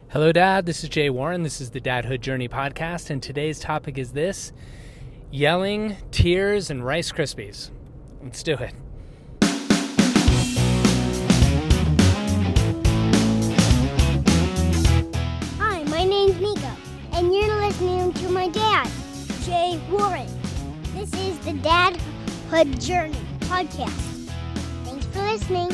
Hello, Dad. This is Jay Warren. This is the Dadhood Journey podcast, and today's topic is this: yelling, tears, and Rice Krispies. Let's do it. Hi, my name's Nico, and you're listening to my dad, Jay Warren. This is the Dadhood Journey podcast. Thanks for listening.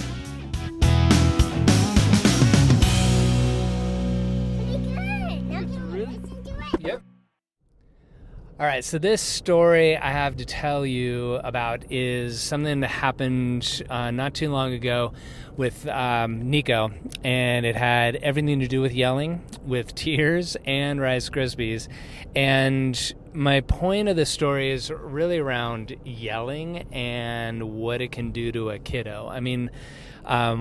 Pretty good. Now can we listen to it? Yep. All right, so this story I have to tell you about is something that happened not too long ago with Nico, and it had everything to do with yelling, with tears, and Rice Krispies. And my point of the story is really around yelling and what it can do to a kiddo. I mean,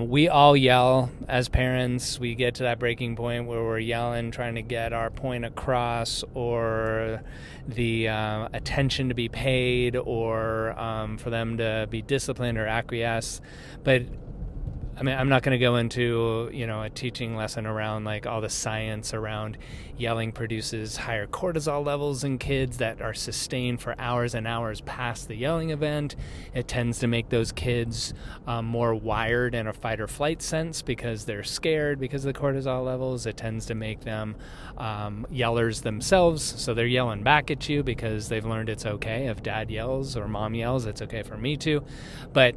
we all yell as parents. We get to that breaking point where we're yelling, trying to get our point across, or the attention to be paid, or for them to be disciplined or acquiesce. But I mean, I'm not going to go into, a teaching lesson around like all the science around yelling produces higher cortisol levels in kids that are sustained for hours and hours past the yelling event. It tends to make those kids more wired in a fight or flight sense because they're scared because of the cortisol levels. It tends to make them yellers themselves. So they're yelling back at you because they've learned it's okay. If dad yells or mom yells, it's okay for me to. But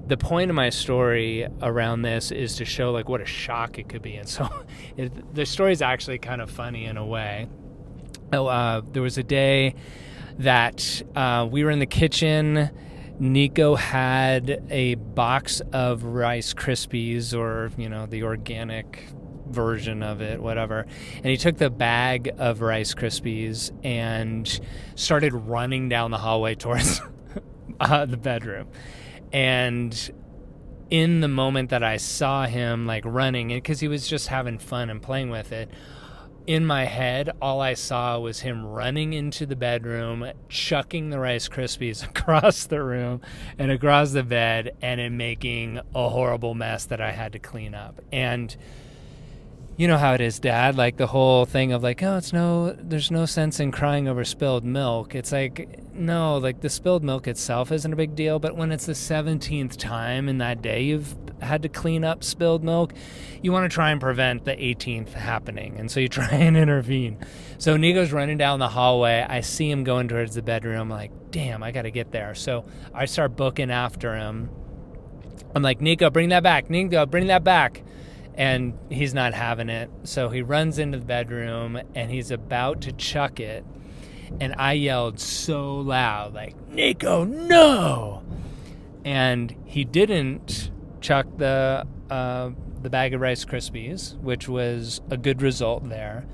the point of my story around this is to show like what a shock it could be. And so the story is actually kind of funny in a way. There was a day that we were in the kitchen. Nico had a box of Rice Krispies, or, the organic version of it, whatever. And he took the bag of Rice Krispies and started running down the hallway towards the bedroom. And in the moment that I saw him like running, because he was just having fun and playing with it, in my head, all I saw was him running into the bedroom, chucking the Rice Krispies across the room and across the bed, and it making a horrible mess that I had to clean up. And you know how it is, Dad, like the whole thing of like, there's no sense in crying over spilled milk. It's like, no, like the spilled milk itself isn't a big deal, but when it's the 17th time in that day you've had to clean up spilled milk, you want to try and prevent the 18th happening. And so you try and intervene. So Nico's running down the hallway. I see him going towards the bedroom. I'm like, damn, I got to get there. So I start booking after him. I'm like, Nico, bring that back. Nico, bring that back. And he's not having it. So he runs into the bedroom and he's about to chuck it. And I yelled so loud, like, Nico, no! And he didn't chuck the bag of Rice Krispies, which was a good result there.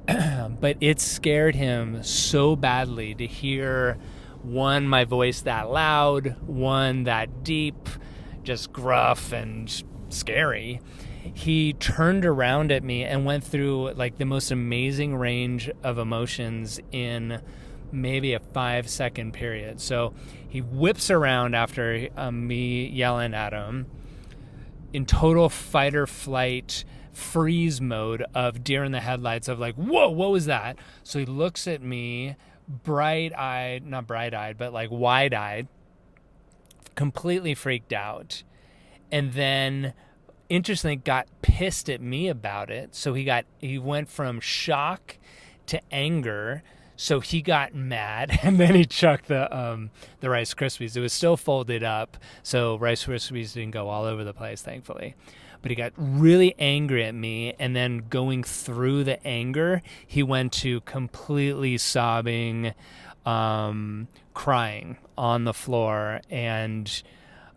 But it scared him so badly to hear, one, my voice that loud, one, that deep, just gruff and scary. He turned around at me and went through like the most amazing range of emotions in maybe a 5-second period. So he whips around after me yelling at him in total fight or flight freeze mode of deer in the headlights of like, whoa, what was that? So he looks at me not bright-eyed, but like wide-eyed, completely freaked out. And then interestingly got pissed at me about it. So he went from shock to anger. So he got mad, and then he chucked the Rice Krispies. It was still folded up, so Rice Krispies didn't go all over the place, thankfully. But he got really angry at me, and then going through the anger, he went to completely sobbing, crying on the floor, and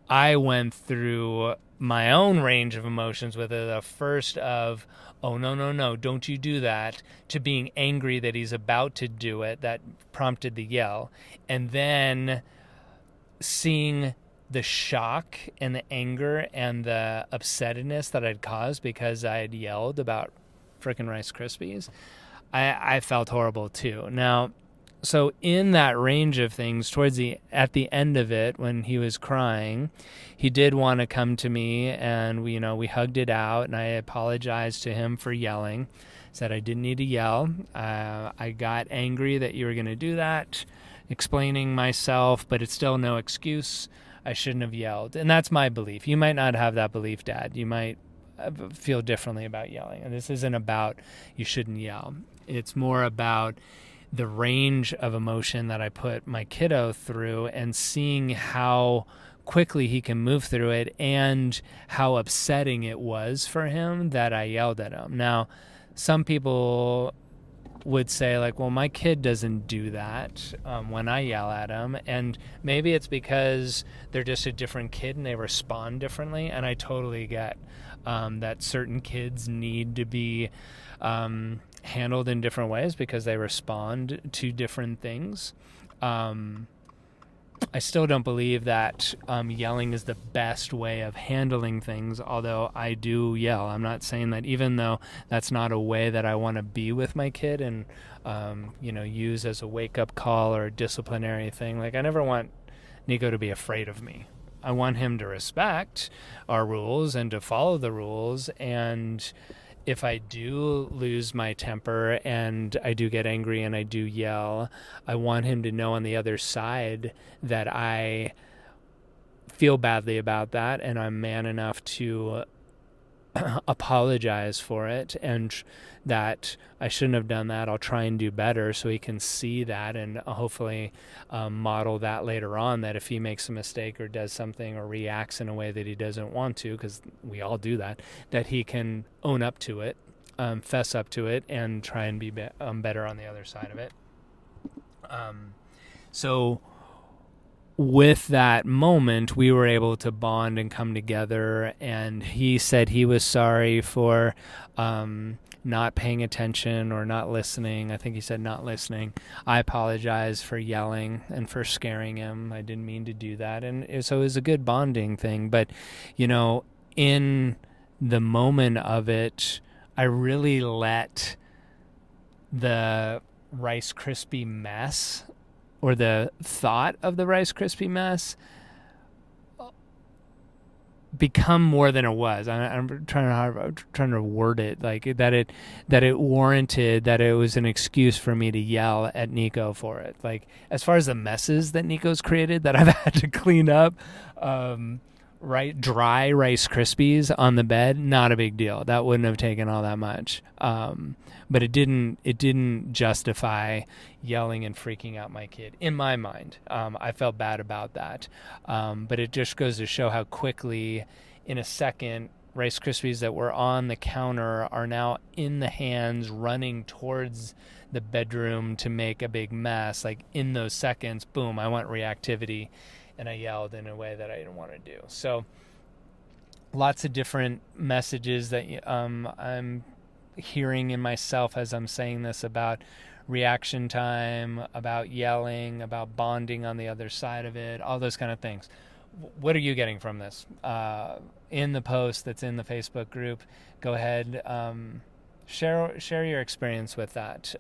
I went through my own range of emotions with it. The first of, oh, no, don't you do that, to being angry that he's about to do it. That prompted the yell. And then seeing the shock and the anger and the upsetness that I'd caused because I had yelled about frickin' Rice Krispies, I felt horrible too. Now, So in that range of things, at the end of it, when he was crying, he did want to come to me, and we hugged it out, and I apologized to him for yelling. Said I didn't need to yell. I got angry that you were going to do that, explaining myself, but it's still no excuse. I shouldn't have yelled. And that's my belief. You might not have that belief, Dad. You might feel differently about yelling. And this isn't about you shouldn't yell. It's more about the range of emotion that I put my kiddo through and seeing how quickly he can move through it and how upsetting it was for him that I yelled at him. Now, some people would say, like, well, my kid doesn't do that when I yell at him. And maybe it's because they're just a different kid and they respond differently. And I totally get that certain kids need to be handled in different ways because they respond to different things. I still don't believe that yelling is the best way of handling things, although I do yell. I'm not saying that, even though that's not a way that I want to be with my kid and use as a wake-up call or a disciplinary thing. Like, I never want Nico to be afraid of me. I want him to respect our rules and to follow the rules, and if I do lose my temper and I do get angry and I do yell, I want him to know on the other side that I feel badly about that and I'm man enough to apologize for it, and that I shouldn't have done that. I'll try and do better, so he can see that and hopefully model that later on, that if he makes a mistake or does something or reacts in a way that he doesn't want to, because we all do that he can own up to it, fess up to it, and try and be better on the other side of it. So with that moment, we were able to bond and come together, and he said he was sorry for not paying attention or not listening. I think he said not listening. I apologize for yelling and for scaring him. I didn't mean to do that. And so it was a good bonding thing. But, in the moment of it, I really let the Rice Krispie mess, or the thought of the Rice Krispie mess, become more than it was. I'm trying to word it like that it warranted, that it was an excuse for me to yell at Nico for it. Like, as far as the messes that Nico's created that I've had to clean up, dry Rice Krispies on the bed, not a big deal. That wouldn't have taken all that much. But it didn't justify yelling and freaking out my kid, in my mind. I felt bad about that. But it just goes to show how quickly, in a second, Rice Krispies that were on the counter are now in the hands, running towards the bedroom to make a big mess. Like, in those seconds, boom, I want reactivity, and I yelled in a way that I didn't want to do. So lots of different messages that I'm hearing in myself as I'm saying this, about reaction time, about yelling, about bonding on the other side of it, all those kind of things. What are you getting from this? In the post that's in the Facebook group, go ahead, share your experience with that.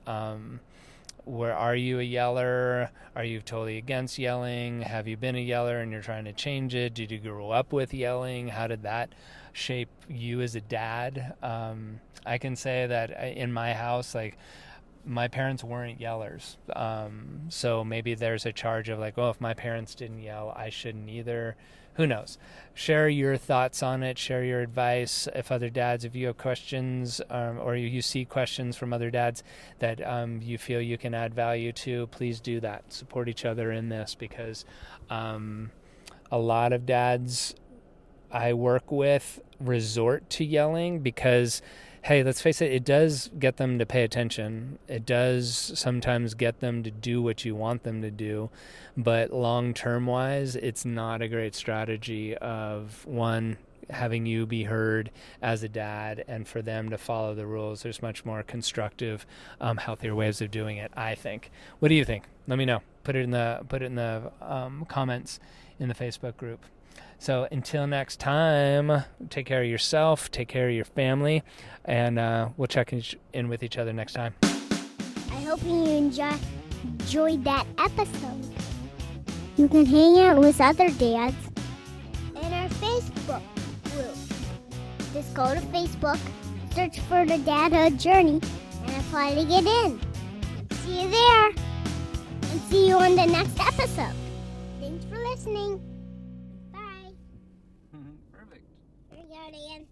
Where are you a yeller? Are you totally against yelling? Have you been a yeller and you're trying to change it? Did you grow up with yelling? How did that shape you as a dad? I can say that in my house, like, my parents weren't yellers. So maybe there's a charge of like, oh, if my parents didn't yell, I shouldn't either. Who knows? Share your thoughts on it. Share your advice. If you have questions, or you see questions from other dads that you feel you can add value to, please do that. Support each other in this, because a lot of dads I work with resort to yelling because, hey, let's face it, it does get them to pay attention. It does sometimes get them to do what you want them to do. But long-term wise, it's not a great strategy of, one, having you be heard as a dad, and for them to follow the rules. There's much more constructive, healthier ways of doing it, I think. What do you think? Let me know. Put it in the comments in the Facebook group. So until next time, take care of yourself, take care of your family, and we'll check in with each other next time. I hope you enjoyed that episode. You can hang out with other dads in our Facebook group. Just go to Facebook, search for the Dadhood Journey, and apply to get in. See you there, and see you on the next episode. Thanks for listening. Bye. Perfect. Here we go, Dan.